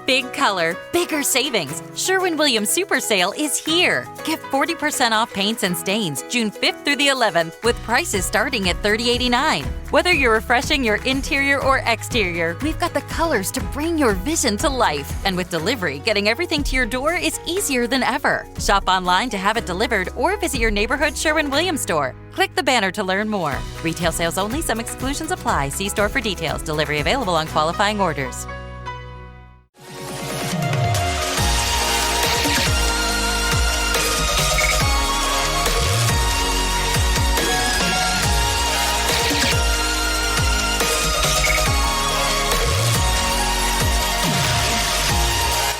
Big color, bigger savings. Sherwin-Williams Super Sale is here. Get 40% off paints and stains June 5th through the 11th with prices starting at $30.89. Whether you're refreshing your interior or exterior, we've got the colors to bring your vision to life. And with delivery, getting everything to your door is easier than ever. Shop online to have it delivered or visit your neighborhood Sherwin-Williams store. Click the banner to learn more. Retail sales only. Some exclusions apply. See store for details. Delivery available on qualifying orders.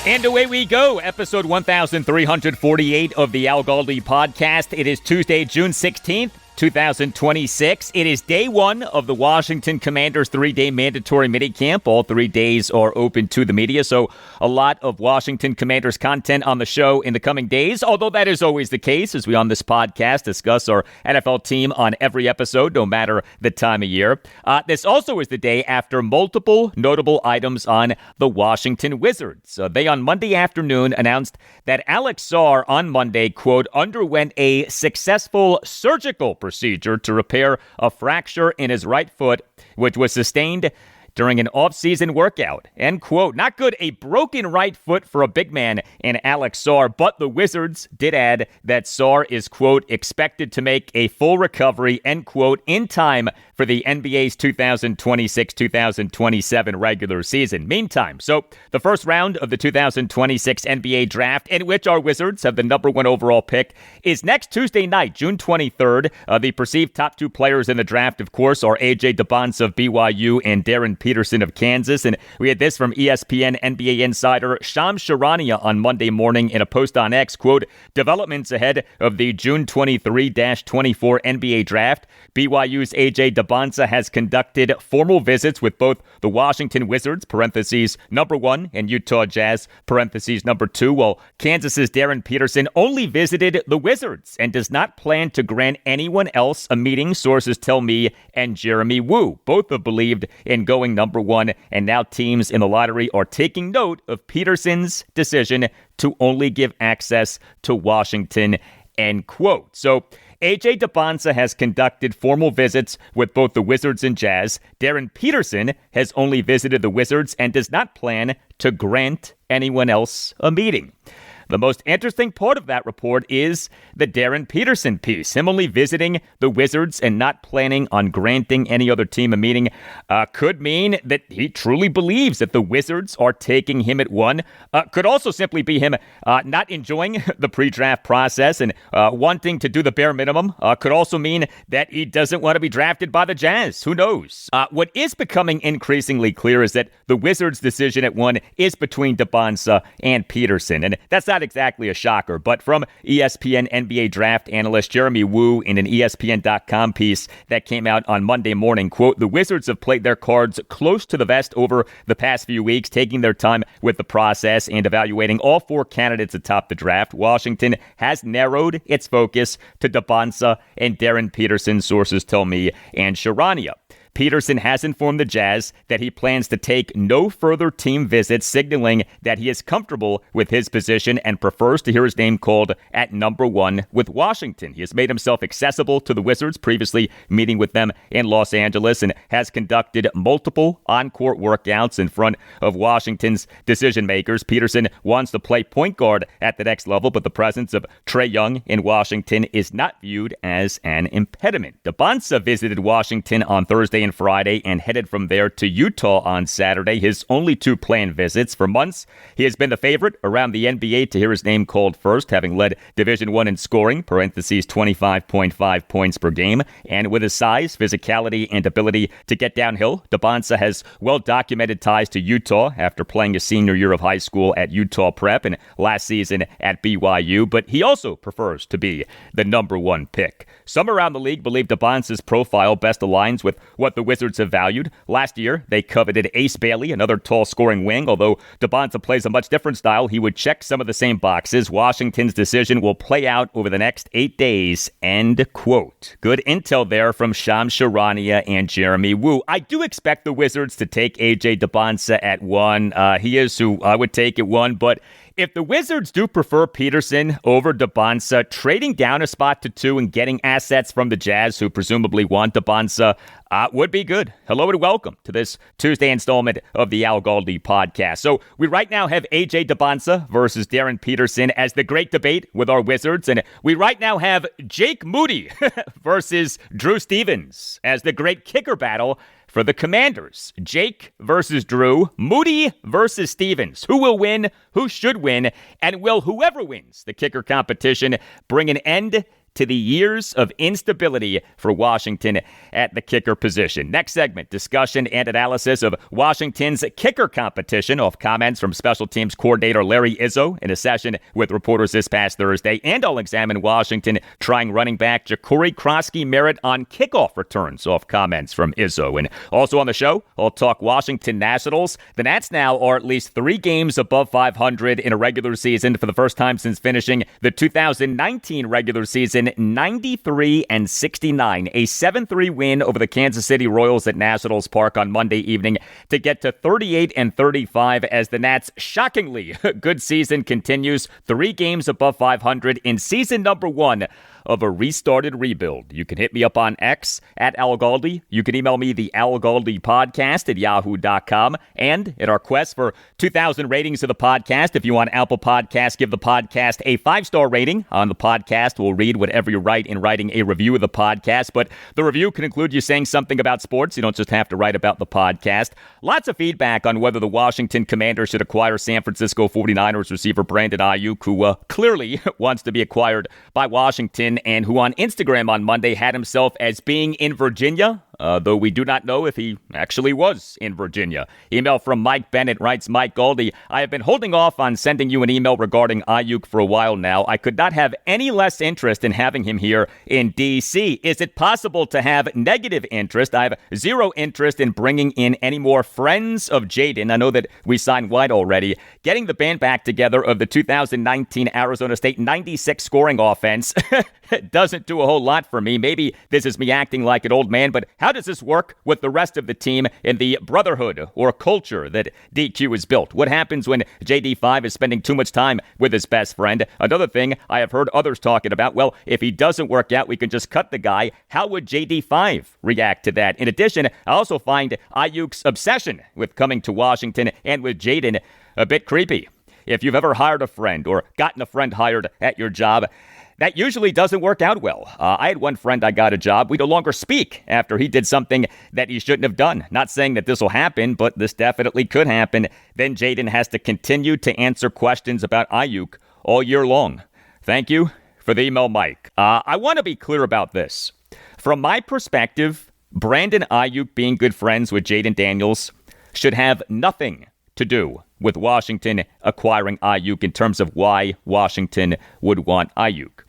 And away we go, episode 1348 of the Al Galdi podcast. It is Tuesday, June 16th, 2026. It is day one of the Washington Commanders' 3-day mandatory minicamp. All 3 days are open to the media, so a lot of Washington Commanders content on the show in the coming days, although that is always the case as we on this podcast discuss our NFL team on every episode, no matter the time of year. This also is the day after multiple notable items on the Washington Wizards. They on Monday afternoon announced that Alex Sarr on Monday, quote, underwent a successful surgical procedure to repair a fracture in his right foot, which was sustained during an off-season workout. End quote. Not good. A broken right foot for a big man in Alex Sarr, but the Wizards did add that Sarr is, quote, expected to make a full recovery, end quote, in time for the NBA's 2026-2027 regular season. Meantime, so the first round of the 2026 NBA draft, in which our Wizards have the number 1 overall pick, is next Tuesday night, June 23rd. The perceived top 2 players in the draft, of course, are A.J. DeBonce of BYU and Darren Peterson of Kansas. And we had this from ESPN NBA insider Shams Charania on Monday morning in a post on X, quote, developments ahead of the June 23-24 NBA draft. BYU's A.J. DeBonce has conducted formal visits with both the Washington Wizards, parentheses, number 1, and Utah Jazz, parentheses, number 2, while Kansas's Darren Peterson only visited the Wizards and does not plan to grant anyone else a meeting, sources tell me, and Jeremy Woo. Both have believed in going number 1, and now teams in the lottery are taking note of Peterson's decision to only give access to Washington, end quote. So A.J. DeBonce has conducted formal visits with both the Wizards and Jazz. Darren Peterson has only visited the Wizards and does not plan to grant anyone else a meeting. The most interesting part of that report is the Darren Peterson piece. Him only visiting the Wizards and not planning on granting any other team a meeting could mean that he truly believes that the Wizards are taking him at 1. Could also simply be him not enjoying the pre-draft process and wanting to do the bare minimum. Could also mean that he doesn't want to be drafted by the Jazz. Who knows? What is becoming increasingly clear is that the Wizards' decision at 1 is between DeBonce and Peterson. And that's not exactly a shocker, but from ESPN NBA draft analyst Jeremy Woo in an ESPN.com piece that came out on Monday morning, quote, the Wizards have played their cards close to the vest over the past few weeks, taking their time with the process and evaluating all 4 candidates atop the draft. Washington has narrowed its focus to DeBonce and Darren Peterson, sources tell me, and Charania. Peterson has informed the Jazz that he plans to take no further team visits, signaling that he is comfortable with his position and prefers to hear his name called at number 1 with Washington. He has made himself accessible to the Wizards, previously meeting with them in Los Angeles, and has conducted multiple on-court workouts in front of Washington's decision-makers. Peterson wants to play point guard at the next level, but the presence of Trae Young in Washington is not viewed as an impediment. DeBonce visited Washington on Thursday and Friday and headed from there to Utah on Saturday, his only 2 planned visits. For months, he has been the favorite around the NBA to hear his name called first, having led Division I in scoring, parentheses 25.5 points per game, and with his size, physicality, and ability to get downhill, DeBonce has well-documented ties to Utah after playing his senior year of high school at Utah Prep and last season at BYU, but he also prefers to be the number 1 pick. Some around the league believe DeBonce's profile best aligns with what what the Wizards have valued. Last year, they coveted Ace Bailey, another tall scoring wing. Although Debonsa plays a much different style, he would check some of the same boxes. Washington's decision will play out over the next 8 days. End quote. Good intel there from Shams Charania and Jeremy Woo. I do expect the Wizards to take A.J. Debonsa at 1. He is who I would take at 1, but if the Wizards do prefer Peterson over Debonsa, trading down a spot to 2 and getting assets from the Jazz, who presumably want Debonsa, would be good. Hello and welcome to this Tuesday installment of the Al Galdi podcast. So we right now have A.J. Debonsa versus Darren Peterson as the great debate with our Wizards. And we right now have Jake Moody versus Drew Stevens as the great kicker battle for the Commanders. Jake versus Drew, Moody versus Stevens. Who will win? Who should win? And will whoever wins the kicker competition bring an end to the years of instability for Washington at the kicker position? Next segment, discussion and analysis of Washington's kicker competition off comments from special teams coordinator Larry Izzo in a session with reporters this past Thursday. And I'll examine Washington trying running back Jacory Croskey-Merritt on kickoff returns off comments from Izzo. And also on the show, I'll talk Washington Nationals. The Nats now are at least 3 games above 500 in a regular season for the first time since finishing the 2019 regular season 93-69, a 7-3 win over the Kansas City Royals at Nationals Park on Monday evening to get to 38-35 as the Nats' shockingly good season continues. 3 games above 500 in season number 1 of a restarted rebuild. You can hit me up on X at Al Galdi. You can email me the Al Galdi podcast at yahoo.com. And in our quest for 2,000 ratings of the podcast, if you want Apple Podcasts, give the podcast a 5-star rating. On the podcast, we'll read whatever you write in writing a review of the podcast. But the review can include you saying something about sports. You don't just have to write about the podcast. Lots of feedback on whether the Washington Commanders should acquire San Francisco 49ers receiver Brandon Aiyuk, who clearly wants to be acquired by Washington, and who on Instagram on Monday had himself as being in Virginia, though we do not know if he actually was in Virginia. Email from Mike Bennett writes, Mike Galdi, I have been holding off on sending you an email regarding Aiyuk for a while now. I could not have any less interest in having him here in D.C. Is it possible to have negative interest? I have 0 interest in bringing in any more friends of Jaden. I know that we signed White already. Getting the band back together of the 2019 Arizona State 96 scoring offense doesn't do a whole lot for me. Maybe this is me acting like an old man, but how does this work with the rest of the team in the brotherhood or culture that DQ has built? What happens when JD5 is spending too much time with his best friend? Another thing I have heard others talking about, well, if he doesn't work out, we can just cut the guy. How would JD5 react to that? In addition, I also find Aiyuk's obsession with coming to Washington and with Jaden a bit creepy. If you've ever hired a friend or gotten a friend hired at your job, that usually doesn't work out well. I had one friend I got a job. We no longer speak after he did something that he shouldn't have done. Not saying that this will happen, but this definitely could happen. Then Jaden has to continue to answer questions about Aiyuk all year long. Thank you for the email, Mike. I want to be clear about this. From my perspective, Brandon Aiyuk being good friends with Jaden Daniels should have nothing to do with Washington acquiring Aiyuk in terms of why Washington would want Aiyuk.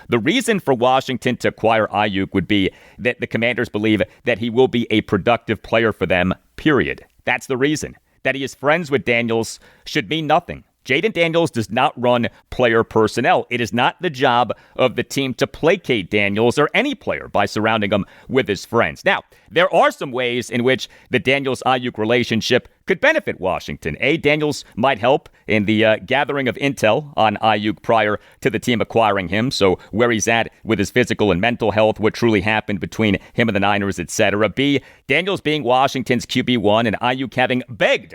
The reason for Washington to acquire Aiyuk would be that the Commanders believe that he will be a productive player for them, period. That's the reason. That he is friends with Daniels should mean nothing. Jaden Daniels does not run player personnel. It is not the job of the team to placate Daniels or any player by surrounding him with his friends. Now, there are some ways in which the Daniels-Aiyuk relationship could benefit Washington. Daniels might help in the gathering of intel on Aiyuk prior to the team acquiring him, so where he's at with his physical and mental health, what truly happened between him and the Niners, etc. B, Daniels being Washington's QB1 and Aiyuk having begged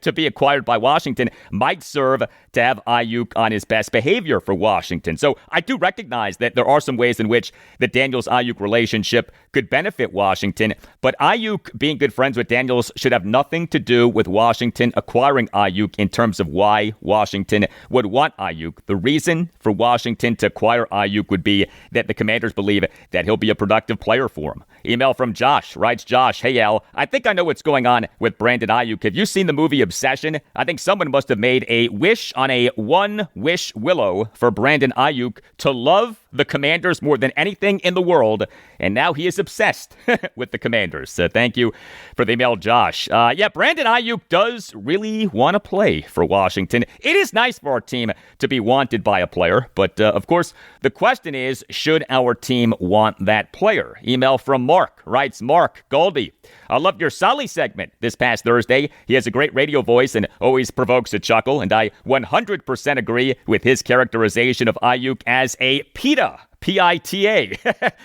to be acquired by Washington might serve to have Aiyuk on his best behavior for Washington. So I do recognize that there are some ways in which the Daniels-Aiyuk relationship could benefit Washington, but Aiyuk being good friends with Daniels should have nothing to do with Washington acquiring Aiyuk in terms of why Washington would want Aiyuk. The reason for Washington to acquire Aiyuk would be that the Commanders believe that he'll be a productive player for him. Email from Josh. Writes Josh, hey Al, I think I know what's going on with Brandon Aiyuk. Have you seen the movie Obsession? I think someone must have made a wish on a one-wish willow for Brandon Aiyuk to love the Commanders more than anything in the world, and now he is obsessed with the Commanders. So thank you for the email, Josh. Brandon Aiyuk does really want to play for Washington. It is nice for our team to be wanted by a player, but of course, the question is, should our team want that player? Email from Mark writes, Mark Goldie, I loved your Sully segment this past Thursday. He has a great radio voice and always provokes a chuckle, and I 100% agree with his characterization of Aiyuk as a PITA. P-I-T-A.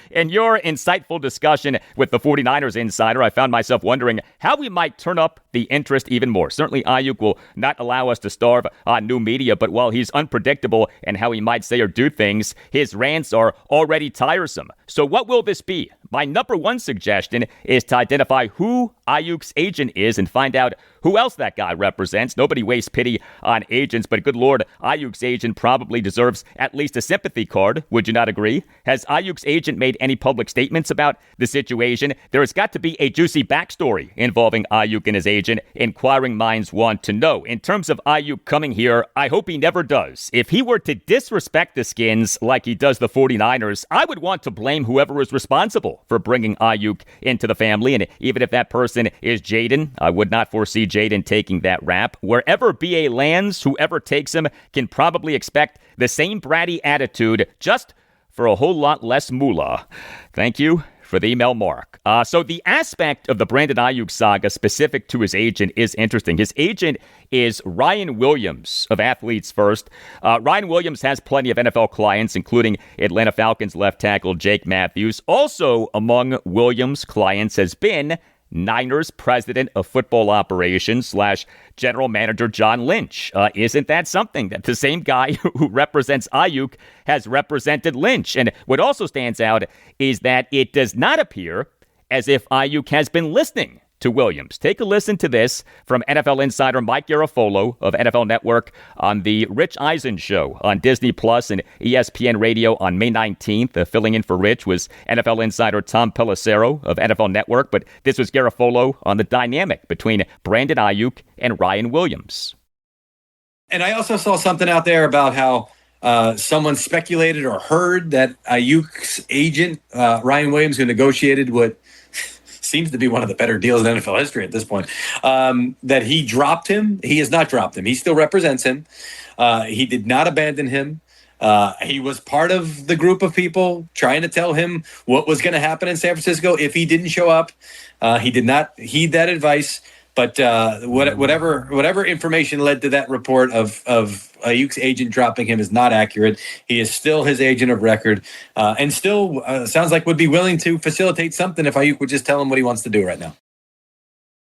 In your insightful discussion with the 49ers insider, I found myself wondering how we might turn up the interest even more. Certainly, Aiyuk will not allow us to starve on new media, but while he's unpredictable and how he might say or do things, his rants are already tiresome. So what will this be? My number one suggestion is to identify who Aiyuk's agent is and find out who else that guy represents. Nobody wastes pity on agents, but good Lord, Aiyuk's agent probably deserves at least a sympathy card. Would you not agree? Has Aiyuk's agent made any public statements about the situation? There has got to be a juicy backstory involving Aiyuk and his agent. Inquiring minds want to know. In terms of Aiyuk coming here, I hope he never does. If he were to disrespect the Skins like he does the 49ers, I would want to blame whoever is responsible for bringing Aiyuk into the family. And even if that person is Jaden, I would not foresee Jaden taking that rap. Wherever BA lands, whoever takes him can probably expect the same bratty attitude, just for a whole lot less moolah. Thank you for the email, Mark. So the aspect of the Brandon Aiyuk saga specific to his agent is interesting. His agent is Ryan Williams of Athletes First. Ryan Williams has plenty of NFL clients, including Atlanta Falcons left tackle Jake Matthews. Also among Williams' clients has been Niners president of football operations / general manager John Lynch. Isn't that something that the same guy who represents Aiyuk has represented Lynch? And what also stands out is that it does not appear as if Aiyuk has been listening to Williams. Take a listen to this from NFL insider Mike Garafolo of NFL Network on the Rich Eisen Show on Disney Plus and ESPN Radio on May 19th. Filling in for Rich was NFL insider Tom Pelissero of NFL Network, but this was Garafolo on the dynamic between Brandon Aiyuk and Ryan Williams. And I also saw something out there about how someone speculated or heard that Aiyuk's agent, Ryan Williams, who negotiated what seems to be one of the better deals in NFL history at this point, that he dropped him. He has not dropped him. He still represents him. He did not abandon him. He was part of the group of people trying to tell him what was going to happen in San Francisco if he didn't show up. He did not heed that advice. But whatever information led to that report of Aiyuk's agent dropping him is not accurate. He is still his agent of record, and still sounds like would be willing to facilitate something if Aiyuk would just tell him what he wants to do right now.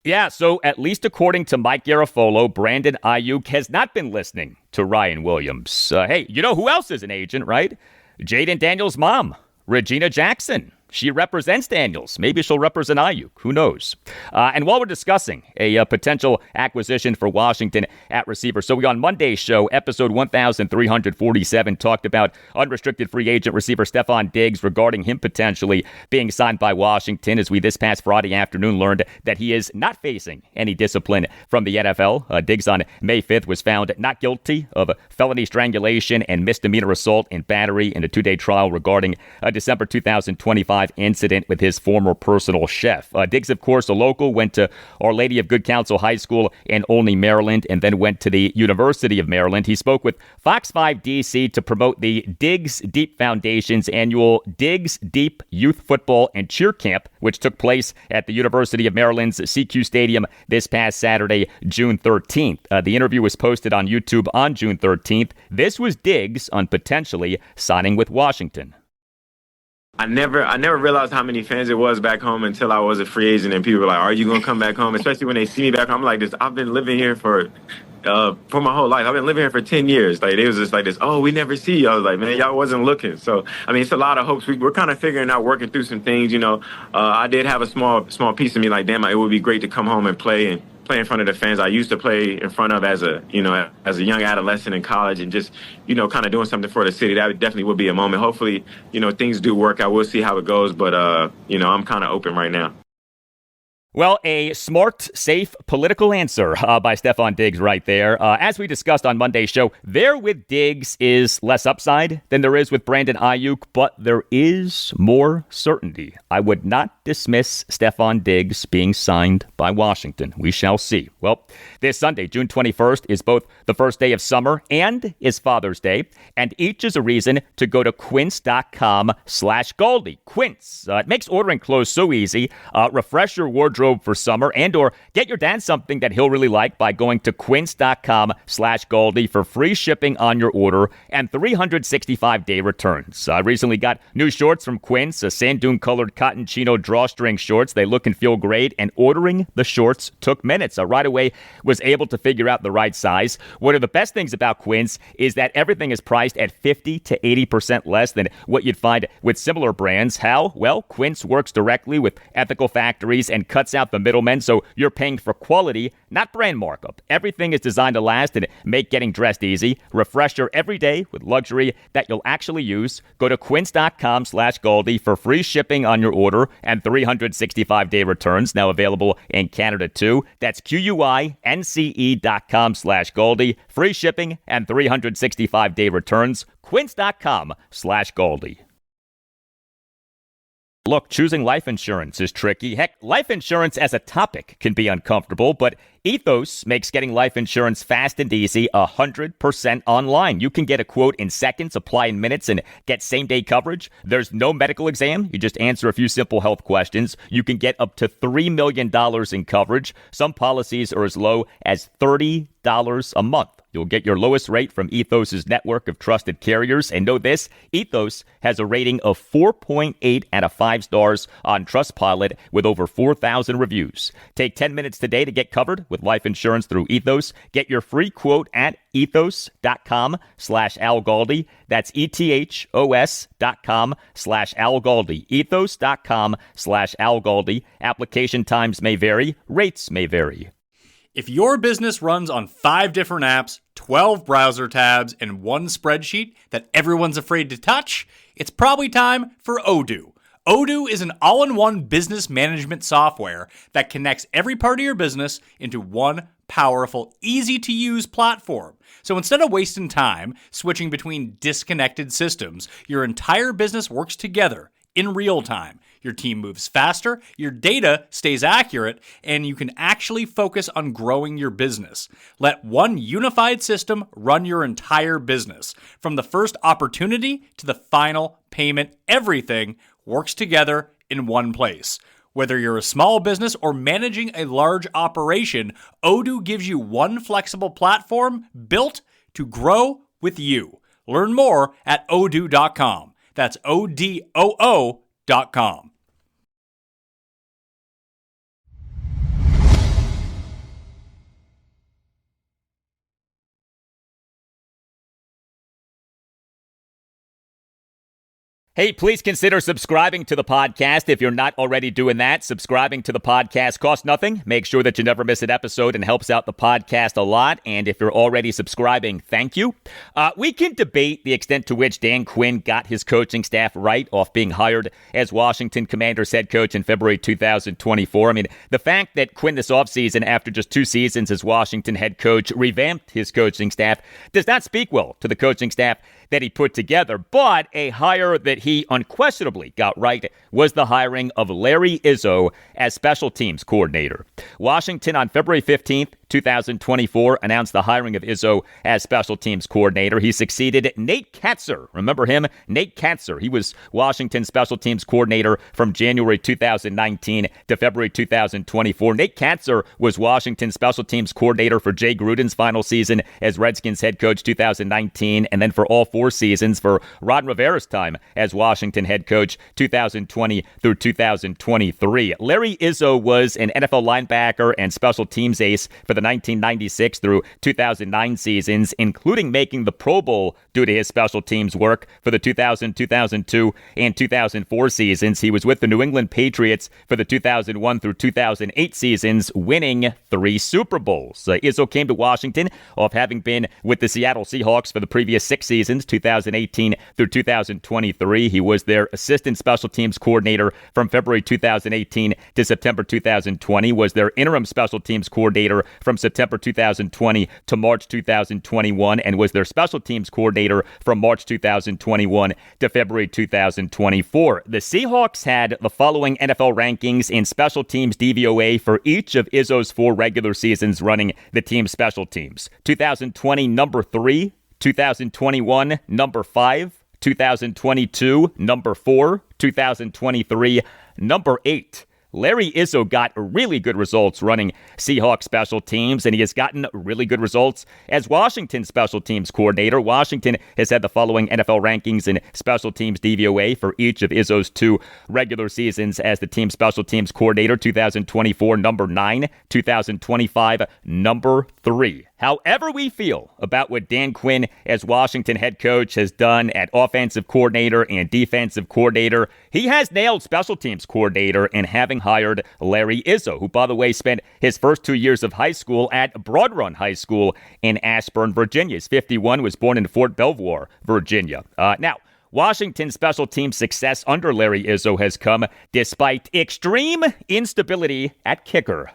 Yeah, so at least according to Mike Garafolo, Brandon Aiyuk has not been listening to Ryan Williams. Hey, you know who else is an agent, right? Jaden Daniels' mom, Regina Jackson. She represents Daniels. Maybe she'll represent Aiyuk. Who knows? And while we're discussing a potential acquisition for Washington at receiver, so we on Monday's show, episode 1347, talked about unrestricted free agent receiver Stephon Diggs regarding him potentially being signed by Washington, as we this past Friday afternoon learned that he is not facing any discipline from the NFL. Diggs on May 5th was found not guilty of felony strangulation and misdemeanor assault and battery in a 2-day trial regarding a December 2025 incident with his former personal chef. Diggs, of course, a local, went to Our Lady of Good Counsel High School in Olney, Maryland, and then went to the University of Maryland. He spoke with Fox 5 DC to promote the Diggs Deep Foundation's annual Diggs Deep Youth Football and Cheer Camp, which took place at the University of Maryland's CQ Stadium this past Saturday, June 13th. The interview was posted on YouTube on June 13th. This was Diggs on potentially signing with Washington. I never realized how many fans it was back home until I was a free agent, and people were like, "Are you gonna come back home?" Especially when they see me back home. I'm like this. I've been living here for my whole life. I've been living here for 10 years. Like, it was just like this. Oh, we never see you. I was like, man, y'all wasn't looking. So I mean, it's a lot of hopes. We're kind of figuring out, working through some things. You know, I did have a small piece of me like, damn, it would be great to come home and play in front of the fans I used to play in front of as a young adolescent in college, and just, kind of doing something for the city. That definitely would be a moment. Hopefully, things do work out. We'll see how it goes, but I'm kind of open right now. Well, a smart, safe, political answer by Stefon Diggs right there. As we discussed on Monday's show, there with Diggs is less upside than there is with Brandon Aiyuk, but there is more certainty. I would not dismiss Stefon Diggs being signed by Washington. We shall see. Well, this Sunday, June 21st, is both the first day of summer and is Father's Day, and each is a reason to go to quince.com/Galdi. Quince. It makes ordering clothes so easy. Refresh your wardrobe for summer and or get your dad something that he'll really like by going to quince.com/Galdi for free shipping on your order and 365-day returns. I recently got new shorts from Quince, a sand dune colored cotton chino drawstring shorts. They look and feel great, and ordering the shorts took minutes. Right away was able to figure out the right size. One of the best things about Quince is that everything is priced at 50 to 80% less than what you'd find with similar brands. How? Well, Quince works directly with ethical factories and cuts out the middlemen, so you're paying for quality, not brand markup. Everything is designed to last and make getting dressed easy. Refresh your everyday with luxury that you'll actually use. Go to quince.com/Galdi for free shipping on your order and 365-day returns, now available in Canada too. That's QUINCE.com/Galdi. Free shipping and 365-day returns. Quince.com/Galdi. Look, choosing life insurance is tricky. Heck, life insurance as a topic can be uncomfortable, but Ethos makes getting life insurance fast and easy 100% online. You can get a quote in seconds, apply in minutes, and get same-day coverage. There's no medical exam. You just answer a few simple health questions. You can get up to $3 million in coverage. Some policies are as low as $30 a month. You'll get your lowest rate from Ethos' network of trusted carriers. And know this, Ethos has a rating of 4.8 out of 5 stars on Trustpilot with over 4,000 reviews. Take 10 minutes today to get covered with life insurance through Ethos. Get your free quote at ethos.com/AlGaldi. That's ethos.com/AlGaldi. Ethos.com/AlGaldi. Application times may vary. Rates may vary. If your business runs on 5 different apps, 12 browser tabs, and one spreadsheet that everyone's afraid to touch, it's probably time for Odoo. Odoo is an all-in-one business management software that connects every part of your business into one powerful, easy-to-use platform. So instead of wasting time switching between disconnected systems, your entire business works together in real time. Your team moves faster, your data stays accurate, and you can actually focus on growing your business. Let one unified system run your entire business. From the first opportunity to the final payment, everything works together in one place. Whether you're a small business or managing a large operation, Odoo gives you one flexible platform built to grow with you. Learn more at odoo.com. That's ODOO.com. Hey, please consider subscribing to the podcast if you're not already doing that. Subscribing to the podcast costs nothing. Make sure that you never miss an episode and helps out the podcast a lot. And if you're already subscribing, thank you. We can debate the extent to which Dan Quinn got his coaching staff right off being hired as Washington Commanders head coach in February 2024. I mean, the fact that Quinn this offseason, after just 2 seasons as Washington head coach, revamped his coaching staff does not speak well to the coaching staff that he put together. But a hire that he unquestionably got right was the hiring of Larry Izzo as special teams coordinator. Washington on February 15th, 2024 announced the hiring of Izzo as special teams coordinator. He succeeded Nate Katzer. Remember him? Nate Katzer. He was Washington's special teams coordinator from January 2019 to February 2024. Nate Katzer was Washington's special teams coordinator for Jay Gruden's final season as Redskins head coach 2019, and then for all 4 seasons for Ron Rivera's time as Washington head coach 2020 through 2023. Larry Izzo was an NFL linebacker and special teams ace for the 1996 through 2009 seasons, including making the Pro Bowl due to his special teams work for the 2000, 2002, and 2004 seasons. He was with the New England Patriots for the 2001 through 2008 seasons, winning 3 Super Bowls. Izzo came to Washington off having been with the Seattle Seahawks for the previous 6 seasons, 2018 through 2023. He was their assistant special teams coordinator from February 2018 to September 2020, was their interim special teams coordinator from September 2020 to March 2021, and was their special teams coordinator from March 2021 to February 2024. The Seahawks had the following NFL rankings in special teams DVOA for each of Izzo's 4 regular seasons running the team's special teams. 2020, number 3. 2021, number 5. 2022, number 4. 2023, number 8. Larry Izzo got really good results running Seahawks special teams, and he has gotten really good results as Washington special teams coordinator. Washington has had the following NFL rankings in special teams DVOA for each of Izzo's 2 regular seasons as the team special teams coordinator. 2024, number 9. 2025, number 3. However we feel about what Dan Quinn as Washington head coach has done at offensive coordinator and defensive coordinator, he has nailed special teams coordinator in having hired Larry Izzo, who, by the way, spent his first 2 years of high school at Broad Run High School in Ashburn, Virginia. He's 51, was born in Fort Belvoir, Virginia. Now, Washington's special team success under Larry Izzo has come despite extreme instability at kicker.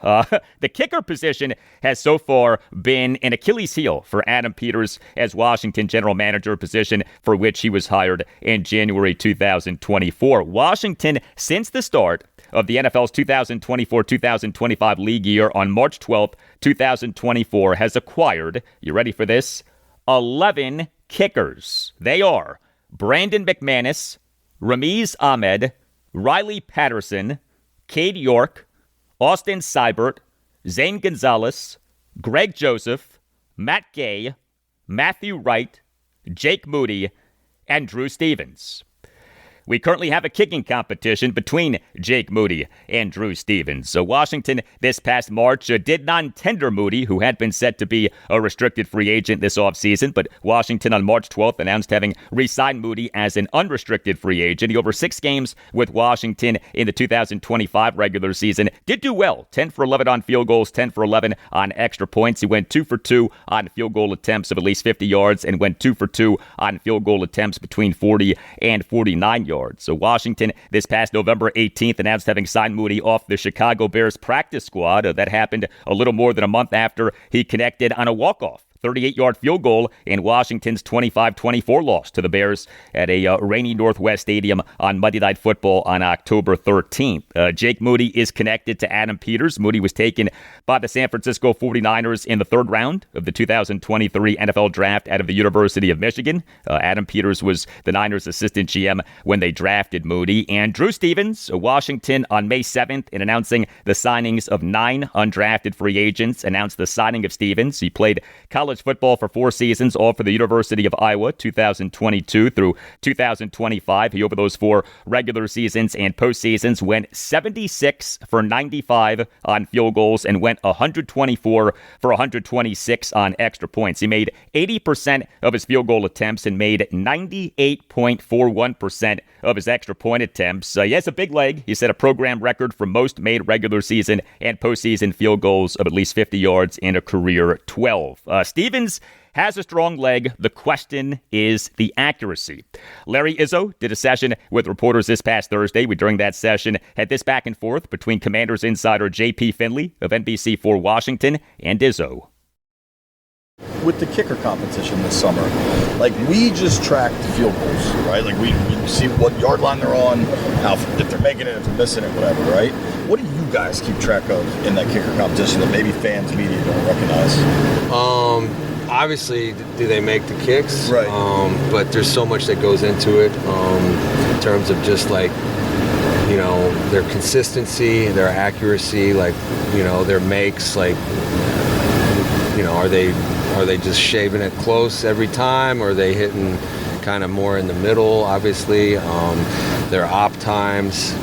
The kicker position has so far been an Achilles heel for Adam Peters as Washington general manager, position for which he was hired in January 2024. Washington, since the start of the NFL's 2024-2025 league year on March 12th, 2024, has acquired, you ready for this, 11 kickers. They are Brandon McManus, Ramiz Ahmed, Riley Patterson, Cade York, Austin Seibert, Zane Gonzalez, Greg Joseph, Matt Gay, Matthew Wright, Jake Moody, and Drew Stevens. We currently have a kicking competition between Jake Moody and Drew Stevens. So Washington this past March did non-tender Moody, who had been set to be a restricted free agent this offseason, but Washington on March 12th announced having re-signed Moody as an unrestricted free agent. He, over 6 games with Washington in the 2025 regular season, did do well. 10 for 11 on field goals, 10 for 11 on extra points. He went 2 for 2 on field goal attempts of at least 50 yards and went 2 for 2 on field goal attempts between 40 and 49 yards. So Washington this past November 18th announced having signed Moody off the Chicago Bears practice squad. That happened a little more than a month after he connected on a walk-off 38-yard field goal in Washington's 25-24 loss to the Bears at a rainy Northwest Stadium on Monday Night Football on October 13th. Jake Moody is connected to Adam Peters. Moody was taken by the San Francisco 49ers in the 3rd round of the 2023 NFL Draft out of the University of Michigan. Adam Peters was the Niners' assistant GM when they drafted Moody. And Drew Stevens, Washington on May 7th, in announcing the signings of 9 undrafted free agents, announced the signing of Stevens. He played college football for 4 seasons, all for the University of Iowa, 2022 through 2025. He, over those 4 regular seasons and postseasons, went 76 for 95 on field goals and went 124 for 126 on extra points. He made 80% of his field goal attempts and made 98.41% of his extra point attempts. He has a big leg. He set a program record for most made regular season and postseason field goals of at least 50 yards in a career 12. Stevens has a strong leg. The question is the accuracy. Larry Izzo did a session with reporters this past Thursday. We, during that session, had this back and forth between Commanders insider J.P. Finley of NBC4 Washington and Izzo. With the kicker competition this summer, like, we just track the field goals, right? Like, we see what yard line they're on, how, if they're making it, if they're missing it, whatever, right? What do you guys keep track of in that kicker competition that maybe fans, media don't recognize? Obviously, do they make the kicks? Right. But there's so much that goes into it in terms of just, like, you know, their consistency, their accuracy, like, you know, their makes, like, you know, are they just shaving it close every time, or are they hitting kind of more in the middle? Obviously, their op times,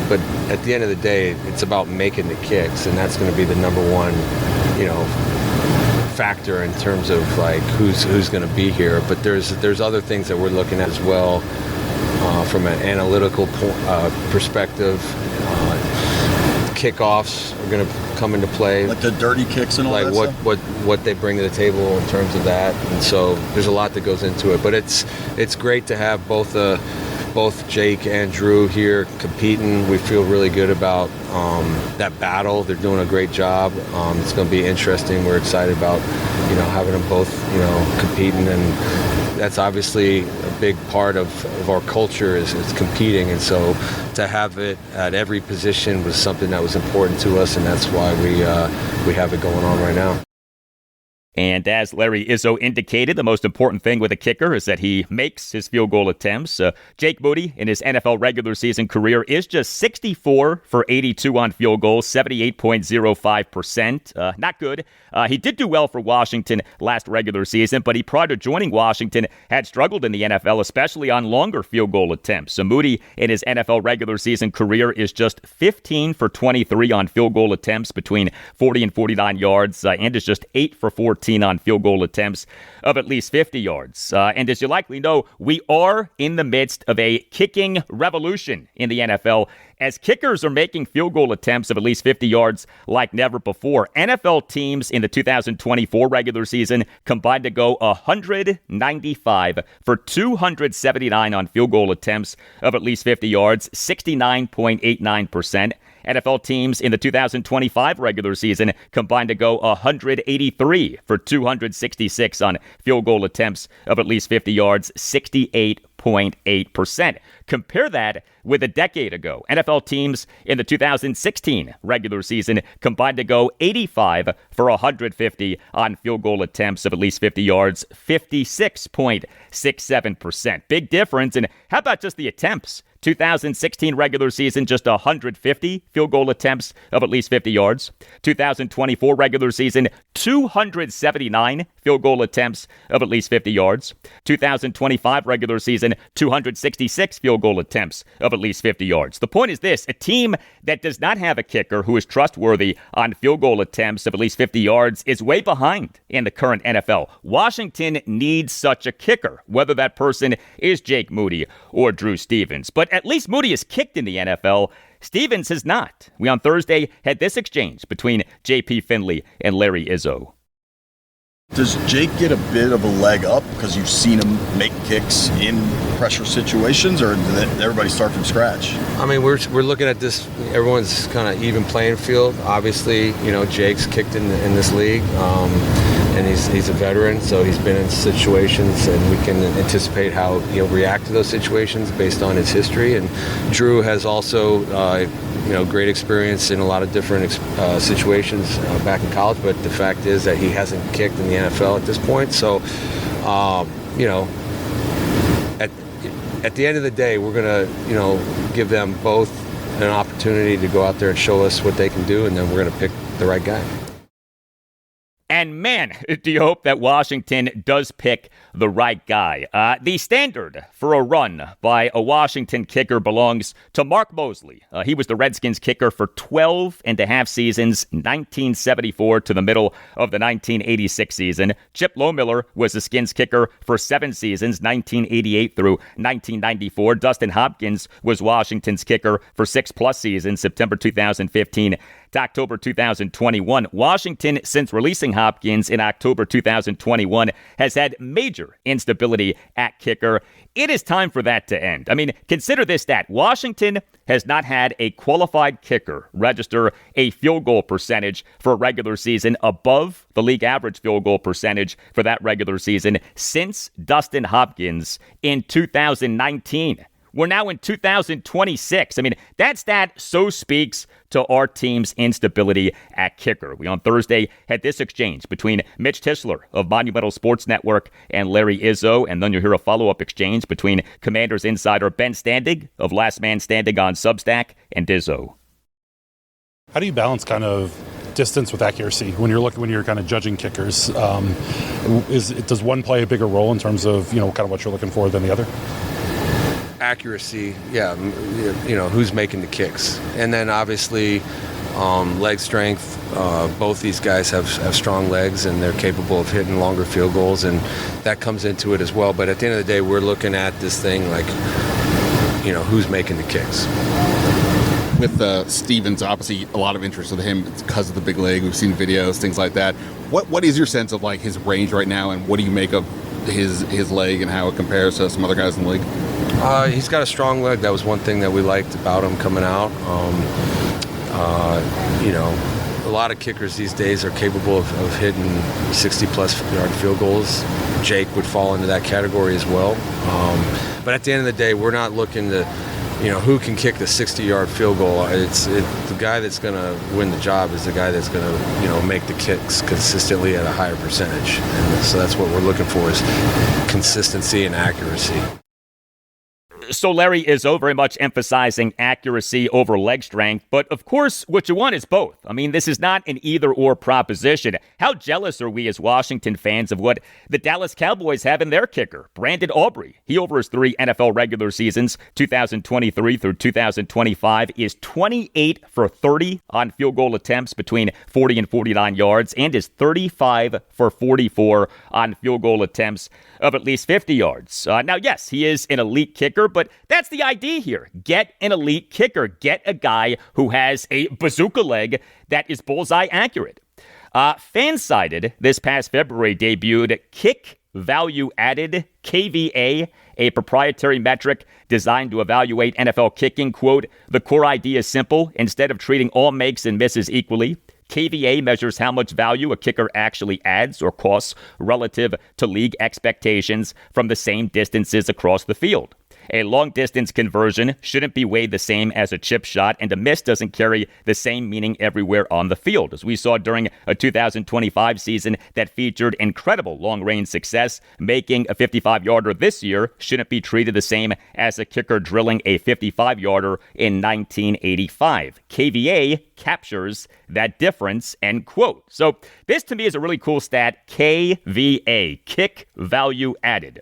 but at the end of the day, it's about making the kicks, and that's going to be the number one, you know, factor in terms of, like, who's going to be here. But there's other things that we're looking at as well, from an analytical perspective. Kickoffs are going to come into play. Like the dirty kicks and all like that what they bring to the table in terms of that. And so there's a lot that goes into it. But it's great to have both Jake and Drew here competing. We feel really good about that battle. They're doing a great job. It's going to be interesting. We're excited about, having them both, competing, and that's obviously a big part of our culture is competing. And so to have it at every position was something that was important to us, and that's why we have it going on right now. And as Larry Izzo indicated, the most important thing with a kicker is that he makes his field goal attempts. Jake Moody in his NFL regular season career is just 64 for 82 on field goals, 78.05%. Not good. He did do well for Washington last regular season, but he, prior to joining Washington, had struggled in the NFL, especially on longer field goal attempts. So Moody in his NFL regular season career is just 15 for 23 on field goal attempts between 40 and 49 yards, and is just 8 for 14 on field goal attempts of at least 50 yards. And as you likely know, we are in the midst of a kicking revolution in the NFL, as kickers are making field goal attempts of at least 50 yards like never before. NFL teams in the 2024 regular season combined to go 195 for 279 on field goal attempts of at least 50 yards, 69.89%. NFL teams in the 2025 regular season combined to go 183 for 266 on field goal attempts of at least 50 yards, 68.8%. Compare that with a decade ago. NFL teams in the 2016 regular season combined to go 85 for 150 on field goal attempts of at least 50 yards, 56.67%. Big difference. And how about just the attempts? 2016 regular season, just 150 field goal attempts of at least 50 yards. 2024 regular season, 279 field goal attempts of at least 50 yards. 2025 regular season, 266 field goal attempts of at least 50 yards. The point is this: a team that does not have a kicker who is trustworthy on field goal attempts of at least 50 yards is way behind in the current NFL. Washington needs such a kicker, whether that person is Jake Moody or Drew Stevens. But at least Moody has kicked in the NFL. Stevens has not. We on Thursday had this exchange between J.P. Finley and Larry Izzo. Does Jake get a bit of a leg up because you've seen him make kicks in pressure situations, or did everybody start from scratch? I mean, we're looking at this. Everyone's kind of even playing field. Obviously, Jake's kicked in this league, and he's a veteran, so he's been in situations, and we can anticipate how he'll react to those situations based on his history. And Drew has also great experience in a lot of different situations back in college, but the fact is that he hasn't kicked in the NFL at this point. So, at the end of the day, we're going to, give them both an opportunity to go out there and show us what they can do, and then we're going to pick the right guy. And man, do you hope that Washington does pick the right guy. The standard for a run by a Washington kicker belongs to Mark Mosley. He was the Redskins kicker for 12 and a half seasons, 1974 to the middle of the 1986 season. Chip Lohmiller was the Skins kicker for 7 seasons, 1988 through 1994. Dustin Hopkins was Washington's kicker for 6+ seasons, September 2015 to October 2021. Washington, since releasing Hopkins in October 2021, has had major instability at kicker. It is time for that to end. I mean, consider this stat. Washington has not had a qualified kicker register a field goal percentage for a regular season above the league average field goal percentage for that regular season since Dustin Hopkins in 2019. We're now in 2026. I mean, that stat so speaks to our team's instability at kicker. We on Thursday had this exchange between Mitch Tishler of Monumental Sports Network and Larry Izzo, and then you'll hear a follow-up exchange between Commanders insider Ben Standig of Last Man Standing on Substack and Izzo. How do you balance kind of distance with accuracy when you're kind of judging kickers? Does one play a bigger role in terms of kind of what you're looking for than the other? Accuracy, yeah, who's making the kicks, and then obviously leg strength. Both these guys have strong legs, and they're capable of hitting longer field goals, and that comes into it as well. But at the end of the day, we're looking at this thing like, who's making the kicks. with Stevens, obviously a lot of interest with him because of the big leg. We've seen videos, things like that. What is your sense of like his range right now, and what do you make of his leg and how it compares to some other guys in the league? He's got a strong leg. That was one thing that we liked about him coming out. A lot of kickers these days are capable of hitting 60-plus yard field goals. Jake would fall into that category as well. But at the end of the day, we're not looking to, who can kick the 60-yard field goal. The guy that's going to win the job is the guy that's going to, make the kicks consistently at a higher percentage. And so that's what we're looking for, is consistency and accuracy. So Larry Izzo very much emphasizing accuracy over leg strength, but of course what you want is both. I mean, this is not an either-or proposition. How jealous are we as Washington fans of what the Dallas Cowboys have in their kicker, Brandon Aiyuk? He, over his 3 NFL regular seasons, 2023 through 2025, is 28 for 30 on field goal attempts between 40 and 49 yards, and is 35 for 44 on field goal attempts of at least 50 yards. Now, yes, he is an elite kicker, but that's the idea here. Get an elite kicker. Get a guy who has a bazooka leg that is bullseye accurate. Fansided this past February debuted Kick Value Added, KVA, a proprietary metric designed to evaluate NFL kicking. Quote, the core idea is simple. Instead of treating all makes and misses equally, KVA measures how much value a kicker actually adds or costs relative to league expectations from the same distances across the field. A long-distance conversion shouldn't be weighed the same as a chip shot, and a miss doesn't carry the same meaning everywhere on the field. As we saw during a 2025 season that featured incredible long-range success, making a 55-yarder this year shouldn't be treated the same as a kicker drilling a 55-yarder in 1985. KVA captures that difference, end quote. So this to me is a really cool stat, KVA, Kick Value Added.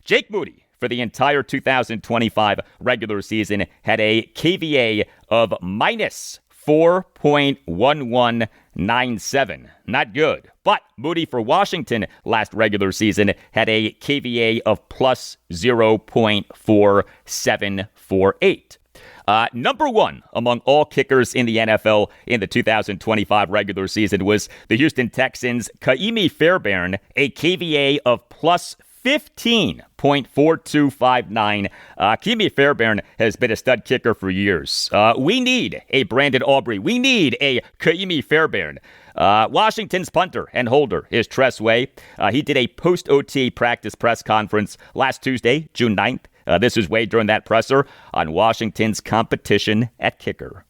Jake Moody, for the entire 2025 regular season, had a KVA of minus 4.1197. Not good. But Moody for Washington last regular season had a KVA of plus 0.4748. Number one among all kickers in the NFL in the 2025 regular season was the Houston Texans' Ka'imi Fairbairn, a KVA of plus 15.4259. Ka'imi Fairbairn has been a stud kicker for years. We need a Brandon Aiyuk. We need a Ka'imi Fairbairn. Washington's punter and holder is Tress Way. He did a post-OTA practice press conference last Tuesday, June 9th. This is Way during that presser on Washington's competition at kicker.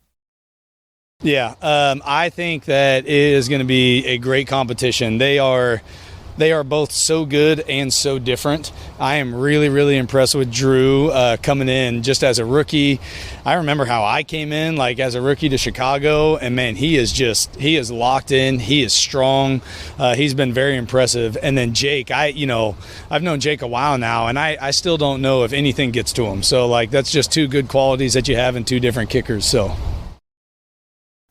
Yeah, I think that it is going to be a great competition. They are both so good and so different. I am really, really impressed with Drew coming in just as a rookie. I remember how I came in like as a rookie to Chicago, and man, he is locked in. He is strong. He's been very impressive. And then Jake, I've known Jake a while now, and I still don't know if anything gets to him. So like that's just two good qualities that you have in two different kickers. So.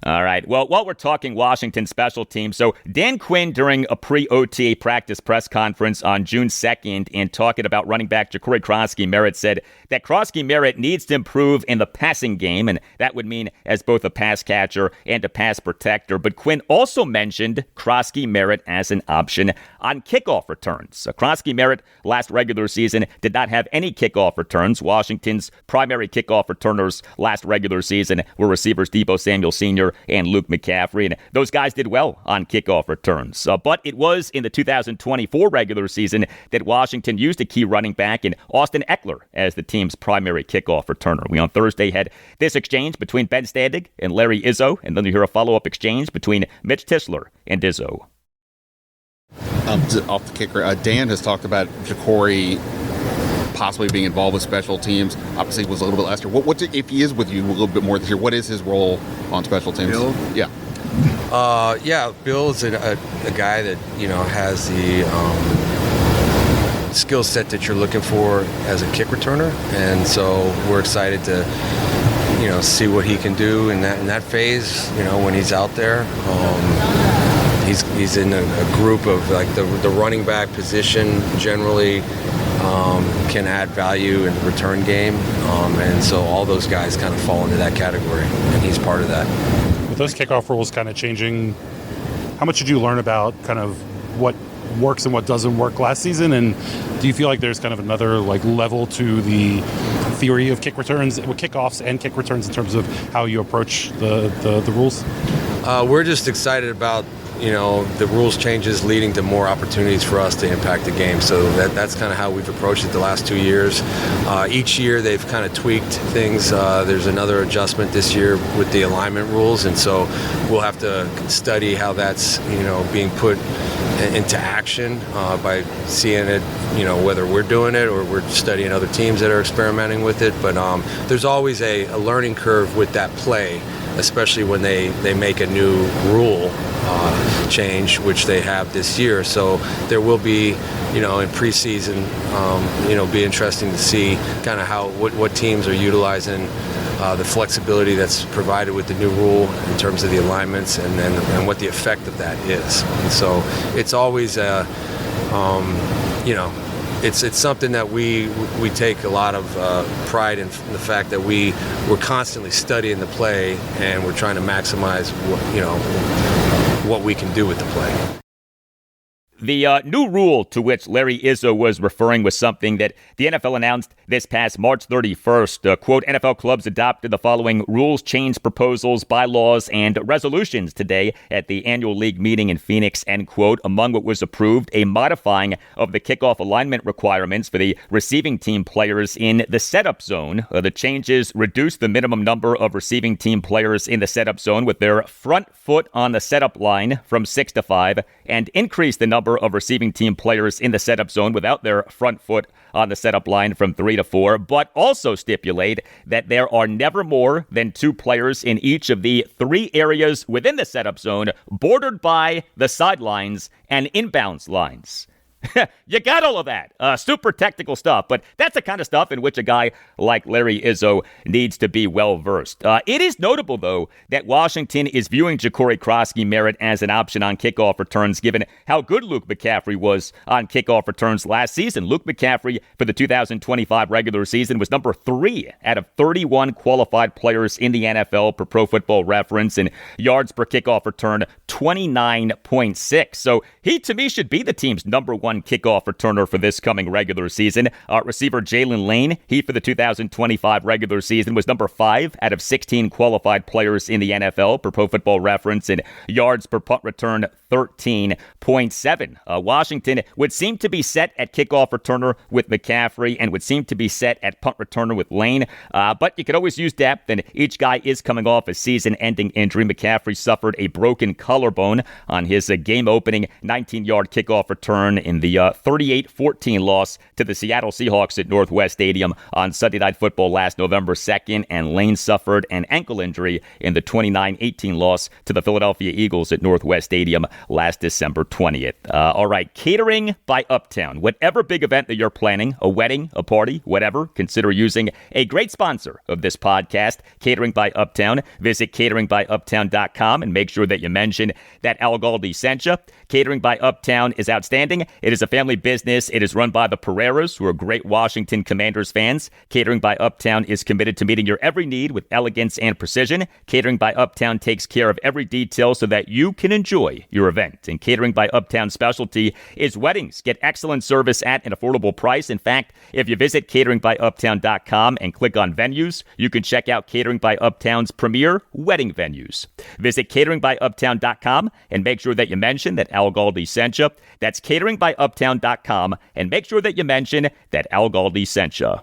All right. Well, while we're talking Washington special teams, so Dan Quinn during a pre-OTA practice press conference on June 2nd and talking about running back Jacory Croskey-Merritt said that Croskey-Merritt needs to improve in the passing game, and that would mean as both a pass catcher and a pass protector. But Quinn also mentioned Croskey-Merritt as an option on kickoff returns. Croskey-Merritt last regular season did not have any kickoff returns. Washington's primary kickoff returners last regular season were receivers Deebo Samuel Sr. and Luke McCaffrey, and those guys did well on kickoff returns. But it was in the 2024 regular season that Washington used a key running back in Austin Eckler as the team's primary kickoff returner. We on Thursday had this exchange between Ben Standig and Larry Izzo, and then you hear a follow-up exchange between Mitch Tisler and Izzo. Off the kicker, Dan has talked about Jacory possibly being involved with special teams. Obviously, was a little bit last year. What if he is with you a little bit more this year? What is his role on special teams? Bill? Yeah. Bill is a guy that has the skill set that you're looking for as a kick returner, and so we're excited to see what he can do in that phase. When he's out there. He's in a group of like the running back position generally. can add value in the return game. And so all those guys kind of fall into that category, and he's part of that. With those kickoff rules kind of changing, how much did you learn about kind of what works and what doesn't work last season? And do you feel like there's kind of another level to the theory of kick returns, kickoffs and kick returns in terms of how you approach the rules? We're just excited about the rules changes leading to more opportunities for us to impact the game. So that's kind of how we've approached it the last 2 years. Each year they've kind of tweaked things. There's another adjustment this year with the alignment rules, and so we'll have to study how that's being put into action by seeing it, whether we're doing it or we're studying other teams that are experimenting with it. But there's always a learning curve with that play, especially when they make a new rule change, which they have this year. So there will be, in preseason, be interesting to see kind of what teams are utilizing the flexibility that's provided with the new rule in terms of the alignments and what the effect of that is. And so it's always it's something that we take a lot of pride in the fact that we're constantly studying the play and we're trying to maximize what we can do with the play. The new rule to which Larry Izzo was referring was something that the NFL announced this past March 31st. Quote, NFL clubs adopted the following rules change proposals, bylaws, and resolutions today at the annual league meeting in Phoenix, end quote. Among what was approved, a modifying of the kickoff alignment requirements for the receiving team players in the setup zone. The changes reduce the minimum number of receiving team players in the setup zone with their front foot on the setup line from 6 to 5 and increase the number of receiving team players in the setup zone without their front foot on the setup line from 3 to 4, but also stipulate that there are never more than 2 players in each of the 3 areas within the setup zone bordered by the sidelines and inbounds lines. You got all of that. Super technical stuff, but that's the kind of stuff in which a guy like Larry Izzo needs to be well-versed. It is notable, though, that Washington is viewing Jacory Croskey-Merritt as an option on kickoff returns, given how good Luke McCaffrey was on kickoff returns last season. Luke McCaffrey, for the 2025 regular season, was number 3 out of 31 qualified players in the NFL per Pro Football Reference, and yards per kickoff return, 29.6. So he, to me, should be the team's number 1 kickoff returner for this coming regular season. Receiver Jalen Lane, he for the 2025 regular season was number 5 out of 16 qualified players in the NFL per Pro Football Reference, and yards per punt return 13.7. Washington would seem to be set at kickoff returner with McCaffrey and would seem to be set at punt returner with Lane, but you could always use depth, and each guy is coming off a season-ending injury. McCaffrey suffered a broken collarbone on his game-opening 19-yard kickoff return in the 38-14 loss to the Seattle Seahawks at Northwest Stadium on Sunday Night Football last November 2nd, and Lane suffered an ankle injury in the 29-18 loss to the Philadelphia Eagles at Northwest Stadium last December 20th. All right, catering by Uptown. Whatever big event that you're planning, a wedding, a party, whatever, consider using a great sponsor of this podcast, Catering by Uptown. Visit cateringbyuptown.com and make sure that you mention that Al Galdi sent you. Catering by Uptown is outstanding. It is a family business. It is run by the Pereiras, who are great Washington Commanders fans. Catering by Uptown is committed to meeting your every need with elegance and precision. Catering by Uptown takes care of every detail so that you can enjoy your event. And Catering by Uptown's specialty is weddings. Get excellent service at an affordable price. In fact, if you visit cateringbyuptown.com and click on venues, you can check out Catering by Uptown's premier wedding venues. Visit cateringbyuptown.com and make sure that you mention that Al Galdi sent you. That's cateringbyuptown.com and make sure that you mention that Al Galdi sent you.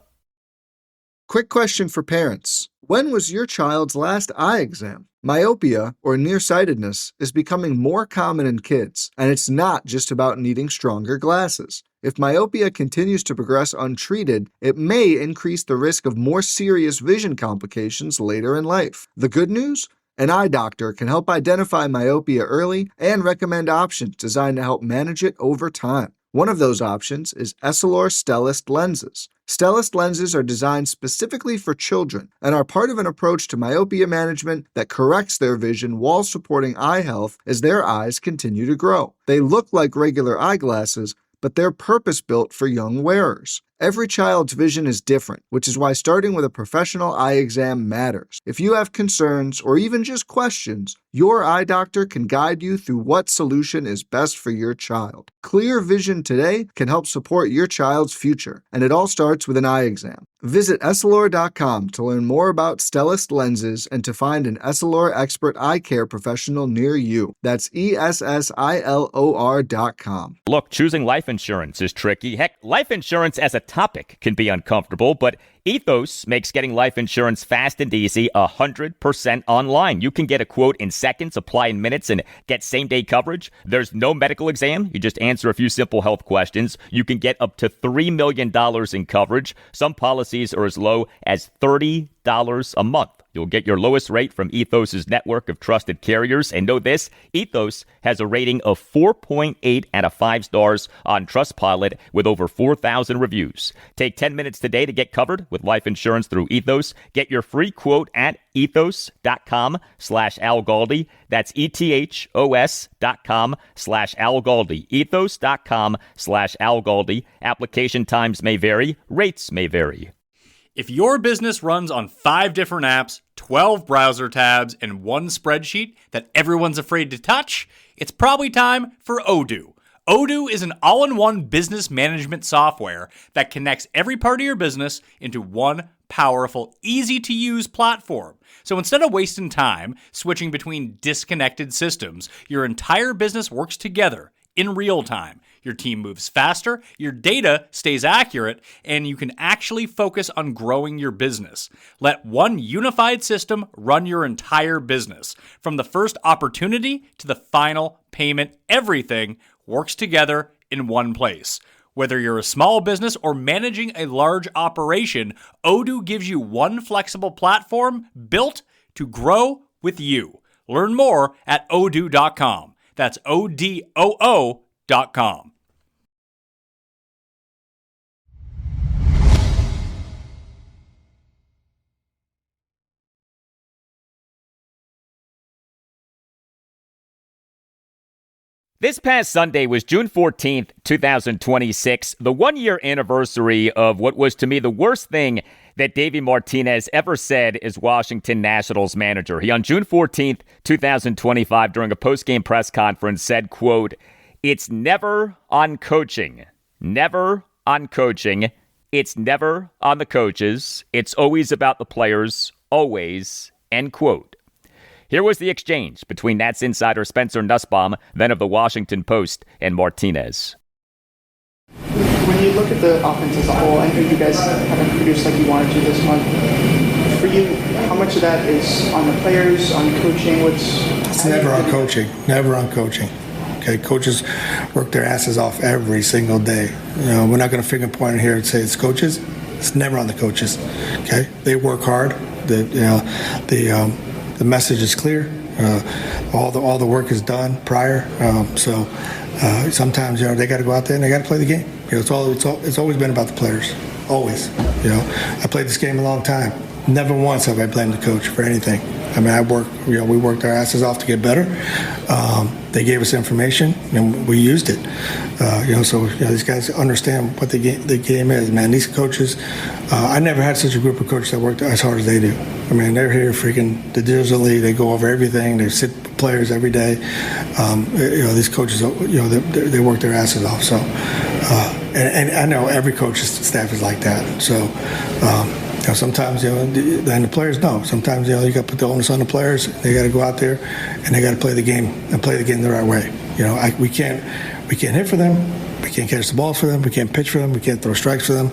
Quick question for parents. When was your child's last eye exam? Myopia, or nearsightedness, is becoming more common in kids, and it's not just about needing stronger glasses. If myopia continues to progress untreated, it may increase the risk of more serious vision complications later in life. The good news? An eye doctor can help identify myopia early and recommend options designed to help manage it over time. One of those options is Essilor Stellest lenses. Stellest lenses are designed specifically for children and are part of an approach to myopia management that corrects their vision while supporting eye health as their eyes continue to grow. They look like regular eyeglasses, but they're purpose-built for young wearers. Every child's vision is different, which is why starting with a professional eye exam matters. If you have concerns or even just questions, your eye doctor can guide you through what solution is best for your child. Clear vision today can help support your child's future, and it all starts with an eye exam. Visit Essilor.com to learn more about Stellest lenses and to find an Essilor expert eye care professional near you. That's ESSILOR.com. Look, choosing life insurance is tricky. Heck, life insurance as a topic can be uncomfortable, but Ethos makes getting life insurance fast and easy 100% online. You can get a quote in seconds, apply in minutes, and get same-day coverage. There's no medical exam. You just answer a few simple health questions. You can get up to $3 million in coverage. Some policies are as low as $30 a month. You'll get your lowest rate from Ethos' network of trusted carriers. And know this, Ethos has a rating of 4.8 out of 5 stars on Trustpilot with over 4,000 reviews. Take 10 minutes today to get covered with life insurance through Ethos. Get your free quote at ethos.com/Al Galdi. That's ethos.com/Al Galdi. Ethos.com/Al Galdi. Application times may vary. Rates may vary. If your business runs on 5 different apps, 12 browser tabs, and one spreadsheet that everyone's afraid to touch, it's probably time for Odoo. Odoo is an all-in-one business management software that connects every part of your business into one powerful, easy-to-use platform. So instead of wasting time switching between disconnected systems, your entire business works together in real time. Your team moves faster, your data stays accurate, and you can actually focus on growing your business. Let one unified system run your entire business. From the first opportunity to the final payment, everything works together in one place. Whether you're a small business or managing a large operation, Odoo gives you one flexible platform built to grow with you. Learn more at odoo.com. That's ODOO.com. This past Sunday was June 14th, 2026, the one-year anniversary of what was to me the worst thing that Davey Martinez ever said as Washington Nationals manager. He, on June 14th, 2025, during a post-game press conference, said, quote, "It's never on coaching. Never on coaching. It's never on the coaches. It's always about the players. Always." End quote. Here was the exchange between Nats insider Spencer Nussbaum, then of the Washington Post, and Martinez. When you look at the offense as a whole, I know you guys haven't produced like you wanted to this month. For you, how much of that is on the players, on coaching? It's never on coaching. Never on coaching. Okay, coaches work their asses off every single day. You know, we're not going to finger point here and say it's coaches. It's never on the coaches. Okay, they work hard. The message is clear. All the work is done prior. So sometimes they got to go out there and they got to play the game. It's always been about the players. Always. I played this game a long time. Never once have I blamed the coach for anything. I mean, we worked our asses off to get better. They gave us information and we used it. So these guys understand what the game is, man. These coaches, I never had such a group of coaches that worked as hard as they do. I mean, they're here freaking diligently. They go over everything. They sit with players every day. These coaches, they work their asses off. So, and I know every coach's staff is like that. So, sometimes, and the players know. Sometimes, you got to put the onus on the players. They got to go out there and they got to play the game and play the game the right way. We can't hit for them. We can't catch the balls for them. We can't pitch for them. We can't throw strikes for them.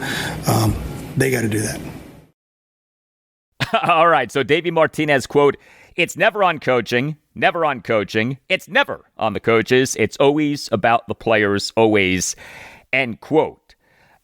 They got to do that. All right. So Davey Martinez, quote, "It's never on coaching. Never on coaching. It's never on the coaches. It's always about the players. Always." End quote.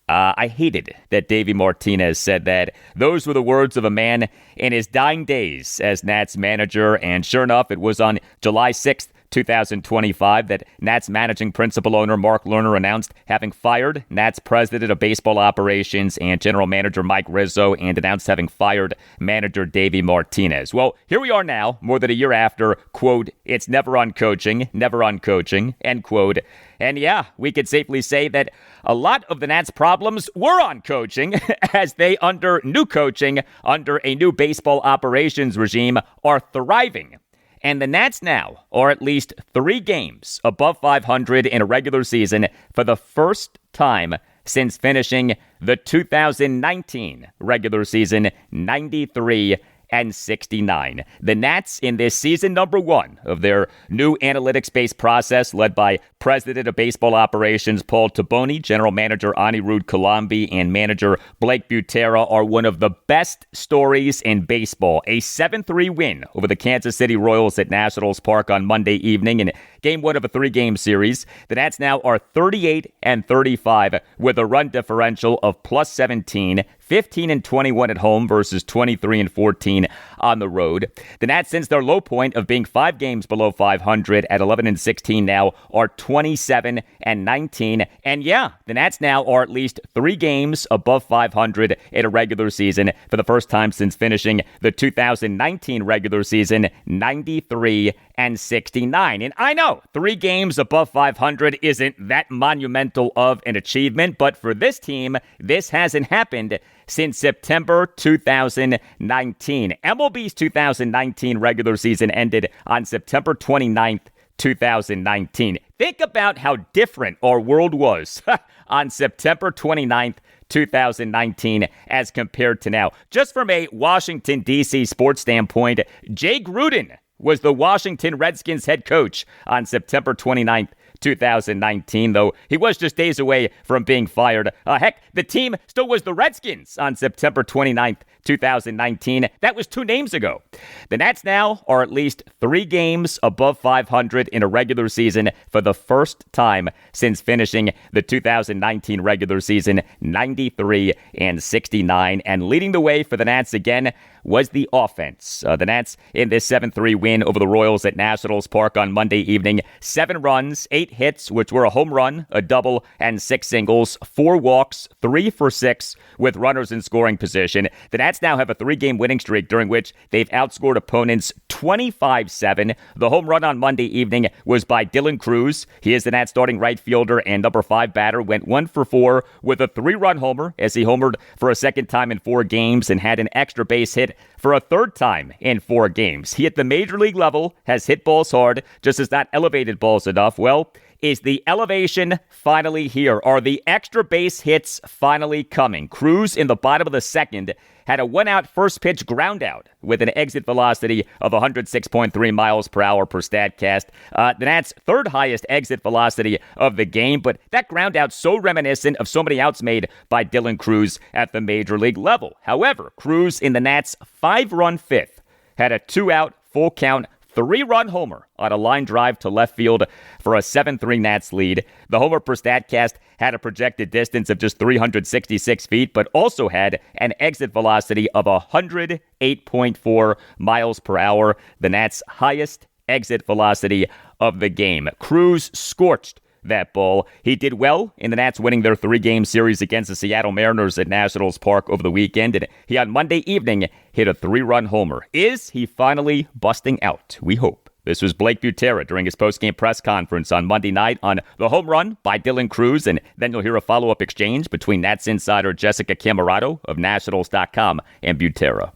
I hated that Davey Martinez said that. Those were the words of a man in his dying days as Nats manager, and sure enough, it was on July 6th, 2025 that Nats managing principal owner Mark Lerner announced having fired Nats president of baseball operations and general manager Mike Rizzo, and announced having fired manager Davey Martinez. Well, here we are now, more than a year after, quote, "It's never on coaching, end quote. And yeah, we could safely say that a lot of the Nats' problems were on coaching as they, under new coaching, under a new baseball operations regime, are thriving. And the Nats now are at least 3 games above 500 in a regular season for the first time since finishing the 2019 regular season 93-69. The Nats in this season number 1 of their new analytics-based process led by President of Baseball Operations Paul Taboni, General Manager Anirudh Kalambi, and Manager Blake Butera are one of the best stories in baseball. A 7-3 win over the Kansas City Royals at Nationals Park on Monday evening in Game 1 of a 3-game series. The Nats now are 38-35 with a run differential of plus 17, 15-21 at home versus 23-14 on the road. The Nats, since their low point of being 5 games below 500 at 11-16 now, are 27-19. And yeah, the Nats now are at least 3 games above 500 in a regular season for the first time since finishing the 2019 regular season 93-69. And I know 3 games above 500 isn't that monumental of an achievement, but for this team, this hasn't happened since September 2019. MLB's 2019 regular season ended on September 29th, 2019. Think about how different our world was on September 29th, 2019 as compared to now. Just from a Washington, D.C. sports standpoint, Jay Gruden was the Washington Redskins head coach on September 29th, 2019, though he was just days away from being fired. Heck, the team still was the Redskins on September 29th, 2019. That was 2 names ago. The Nats now are at least 3 games above 500 in a regular season for the first time since finishing the 2019 regular season 93-69. And leading the way for the Nats again was the offense. The Nats in this 7-3 win over the Royals at Nationals Park on Monday evening. 7 runs, 8 hits, which were a home run, a double, and 6 singles, 4 walks, 3 for 6 with runners in scoring position. The Nats now have a 3-game winning streak during which they've outscored opponents 25-7. The home run on Monday evening was by Dylan Cruz. He is the Nats starting right fielder and number 5 batter, went 1 for 4 with a 3-run homer as he homered for a second time in 4 games and had an extra base hit for a 3rd time in 4 games. He at the major league level has hit balls hard, just as not elevated balls enough. Well, is the elevation finally here? Are the extra base hits finally coming? Cruz in the bottom of the 2nd had a 1-out first pitch ground out with an exit velocity of 106.3 miles per hour per Statcast. The Nats' 3rd highest exit velocity of the game, but that ground out so reminiscent of so many outs made by Dylan Cruz at the major league level. However, Cruz in the Nats' 5-run 5th had a 2-out full count 3-run homer on a line drive to left field for a 7-3 Nats lead. The homer per Statcast had a projected distance of just 366 feet, but also had an exit velocity of 108.4 miles per hour, the Nats' highest exit velocity of the game. Cruz scorched that ball. He did well in the Nats winning their 3-game series against the Seattle Mariners at Nationals Park over the weekend, and he on Monday evening hit a 3-run homer. Is he finally busting out? We hope. This was Blake Butera during his post-game press conference on Monday night on the home run by Dylan Cruz, and then you'll hear a follow-up exchange between Nats insider Jessica Camerato of Nationals.com and Butera.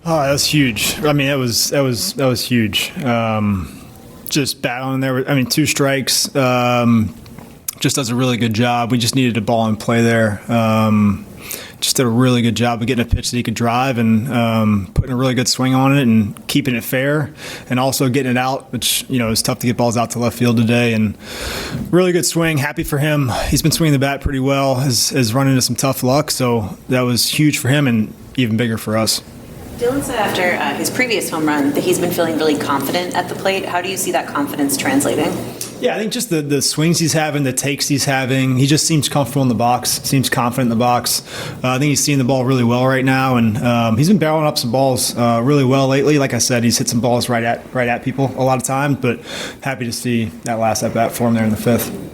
Oh, that was huge. I mean, that was huge. Just battling there. 2 strikes. Just does a really good job. We just needed a ball in play there. Just did a really good job of getting a pitch that he could drive and putting a really good swing on it and keeping it fair and also getting it out, which, is tough to get balls out to left field today. And really good swing. Happy for him. He's been swinging the bat pretty well, has run into some tough luck. So that was huge for him and even bigger for us. Dylan said after his previous home run that he's been feeling really confident at the plate. How do you see that confidence translating? Yeah, I think just the swings he's having, the takes he's having, he just seems comfortable in the box, seems confident in the box. I think he's seeing the ball really well right now, and he's been barreling up some balls really well lately. Like I said, he's hit some balls right at people a lot of times, but happy to see that last at-bat for him there in the fifth.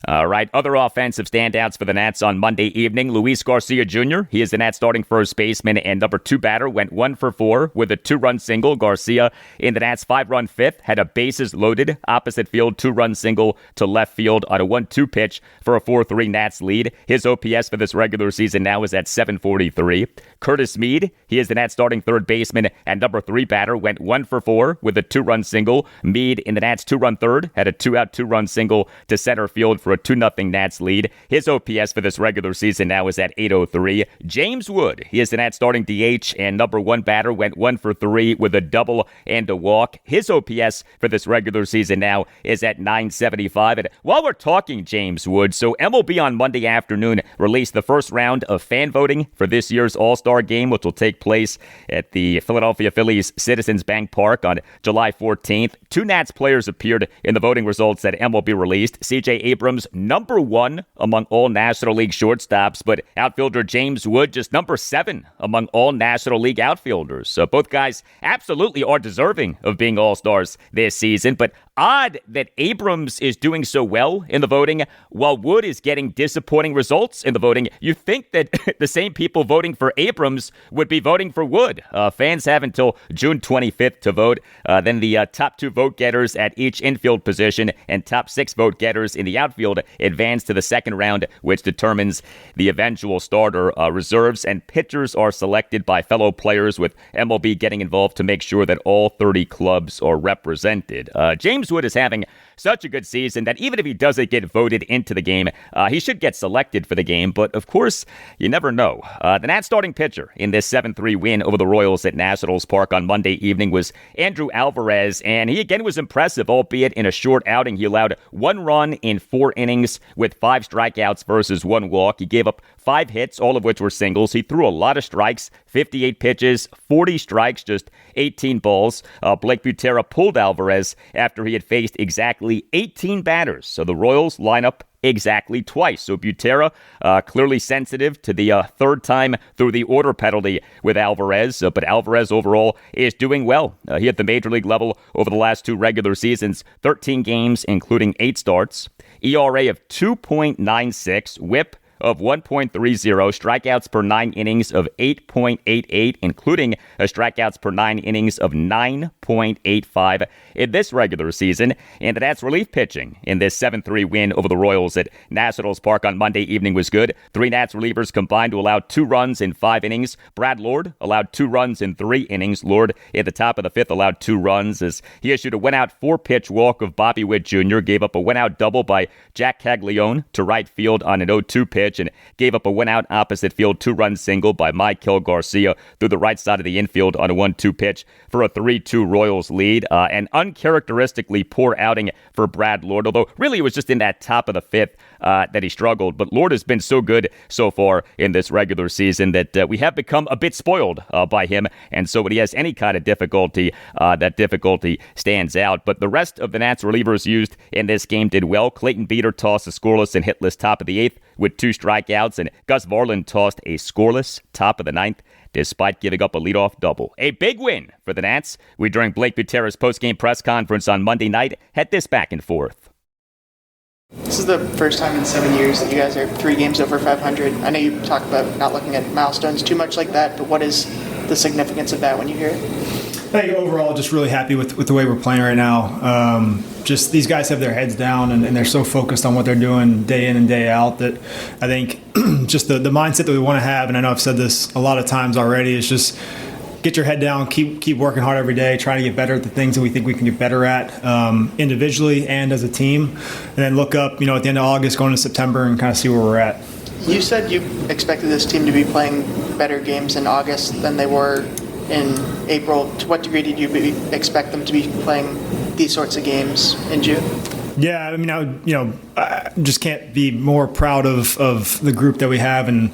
All right, other offensive standouts for the Nats on Monday evening. Luis Garcia Jr., he is the Nats starting first baseman and number 2 batter, went 1 for 4 with a 2-run single. Garcia in the Nats 5-run fifth had a bases loaded opposite field 2-run single to left field on a 1-2 pitch for a 4-3 Nats lead. His OPS for this regular season now is at 743. Curtis Mead, he is the Nats starting third baseman and number 3 batter, went 1 for 4 with a 2-run single. Mead in the Nats 2-run third had a 2-out 2-run single to center field for a 2-0 Nats lead. His OPS for this regular season now is at 803. James Wood, he is the Nats starting DH and number 1 batter, went 1 for 3 with a double and a walk. His OPS for this regular season now is at 975. And while we're talking James Wood, so MLB on Monday afternoon released the first round of fan voting for this year's All-Star Game, which will take place at the Philadelphia Phillies Citizens Bank Park on July 14th. 2 Nats players appeared in the voting results that MLB released. C.J. Abrams, number 1 among all National League shortstops, but outfielder James Wood just number 7 among all National League outfielders. So both guys absolutely are deserving of being All-Stars this season, but odd that Abrams is doing so well in the voting while Wood is getting disappointing results in the voting. You think that the same people voting for Abrams would be voting for Wood. Fans have until June 25th to vote. Then the top 2 vote getters at each infield position and top 6 vote getters in the outfield advance to the second round, which determines the eventual starter. Reserves and pitchers are selected by fellow players, with MLB getting involved to make sure that all 30 clubs are represented. James Wood is having such a good season that even if he doesn't get voted into the game, he should get selected for the game. But of course, you never know. The Nats starting pitcher in this 7-3 win over the Royals at Nationals Park on Monday evening was Andrew Alvarez, and he again was impressive, albeit in a short outing. He allowed 1 run in 4 innings with 5 strikeouts versus 1 walk. He gave up 5 hits, all of which were singles. He threw a lot of strikes, 58 pitches, 40 strikes, just 18 balls. Blake Butera pulled Alvarez after he had faced exactly 18 batters. So the Royals line up exactly twice. So Butera clearly sensitive to the third time through the order penalty with Alvarez. But Alvarez overall is doing well. He at the major league level over the last 2 regular seasons, 13 games, including 8 starts. ERA of 2.96, whip of 1.30, strikeouts per 9 innings of 8.88, including strikeouts per 9 innings of 9.85 in this regular season. And that's relief pitching in this 7-3 win over the Royals at Nationals Park on Monday evening was good. 3 Nats relievers combined to allow 2 runs in 5 innings. Brad Lord allowed 2 runs in 3 innings. Lord at the top of the 5th allowed 2 runs as he issued a went-out 4-pitch walk of Bobby Witt Jr., gave up a went-out double by Jack Caglione to right field on an 0-2 pitch, and gave up a went-out opposite field 2-run single by Maikel Garcia through the right side of the infield on a 1-2 pitch for a 3-2 Royals lead. An uncharacteristically poor outing for Brad Lord, although really it was just in that top of the 5th that he struggled. But Lord has been so good so far in this regular season that we have become a bit spoiled by him, and so when he has any kind of difficulty, that difficulty stands out. But the rest of the Nats relievers used in this game did well. Clayton Beeter tossed a scoreless and hitless top of the 8th with 2 strikeouts, and Gus Varland tossed a scoreless top of the 9th despite giving up a leadoff double. A big win for the Nats. We, during Blake Butera's postgame press conference on Monday night, had this back and forth. This is the first time in 7 years that you guys are 3 games over 500. I know you talk about not looking at milestones too much like that, but what is the significance of that when you hear it? I think overall, just really happy with the way we're playing right now. Just these guys have their heads down and they're so focused on what they're doing day in and day out that I think just the mindset that we want to have, and I know I've said this a lot of times already, is just get your head down, keep working hard every day, trying to get better at the things that we think we can get better at individually and as a team, and then look up, at the end of August, going into September, and kind of see where we're at. You said you expected this team to be playing better games in August than they were in April. To what degree did you expect them to be playing these sorts of games in June? Yeah, I mean, I just can't be more proud of the group that we have, and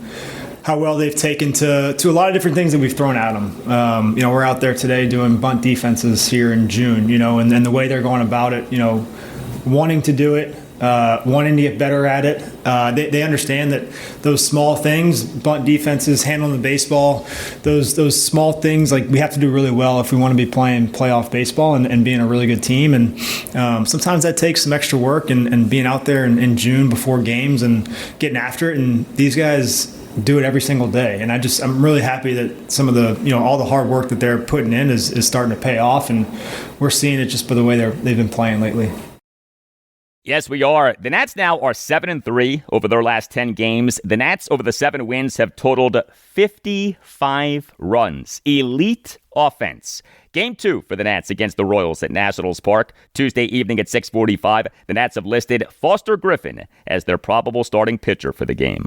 how well they've taken to a lot of different things that we've thrown at them. We're out there today doing bunt defenses here in June, and the way they're going about it, wanting to do it, wanting to get better at it. They understand that those small things, bunt defenses, handling the baseball, those small things, like we have to do really well if we want to be playing playoff baseball and being a really good team. And sometimes that takes some extra work and being out there in June before games and getting after it. And these guys do it every single day. And I'm really happy that some of the, all the hard work that they're putting in is starting to pay off. And we're seeing it just by the way they've been playing lately. Yes, we are. The Nats now are 7-3 over their last 10 games. The Nats over the 7 wins have totaled 55 runs. Elite offense. Game 2 for the Nats against the Royals at Nationals Park, Tuesday evening at 6:45. The Nats have listed Foster Griffin as their probable starting pitcher for the game.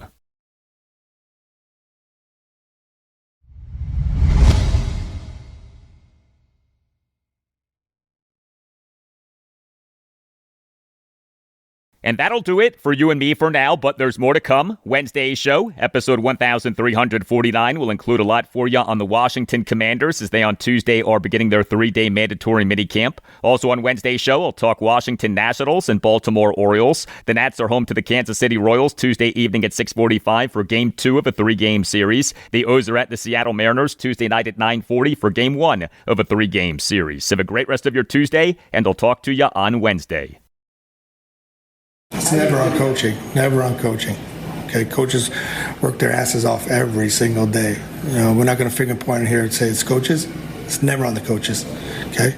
And that'll do it for you and me for now, but there's more to come. Wednesday's show, episode 1349, will include a lot for you on the Washington Commanders as they on Tuesday are beginning their 3-day mandatory minicamp. Also on Wednesday's show, I'll talk Washington Nationals and Baltimore Orioles. The Nats are home to the Kansas City Royals Tuesday evening at 6:45 for Game 2 of a 3-game series. The O's are at the Seattle Mariners Tuesday night at 9:40 for Game 1 of a 3-game series. Have a great rest of your Tuesday, and I'll talk to you on Wednesday. It's never on coaching. Never on coaching. Okay, coaches work their asses off every single day. We're not going to finger point here and say it's coaches. It's never on the coaches. Okay.